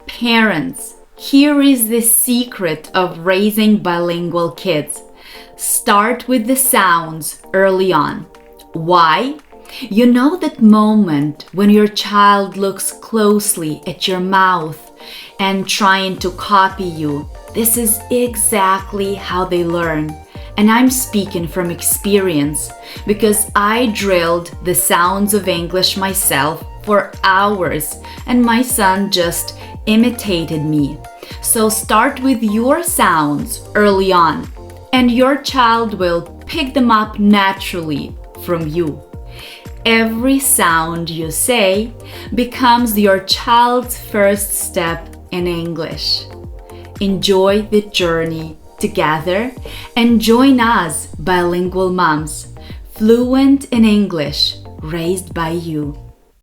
Parents, here is the secret of raising bilingual kids. Start with the sounds early on. Why? You know that moment when your child looks closely at your mouth and trying to copy you. This is exactly how they learn. And I'm speaking from experience because I drilled the sounds of English myself for hours and my son just imitated me. So start with your sounds early on and your child will pick them up naturally from you. Every sound you say becomes your child's first step in English. Enjoy the journey together and join us, bilingual moms, fluent in English, raised by you.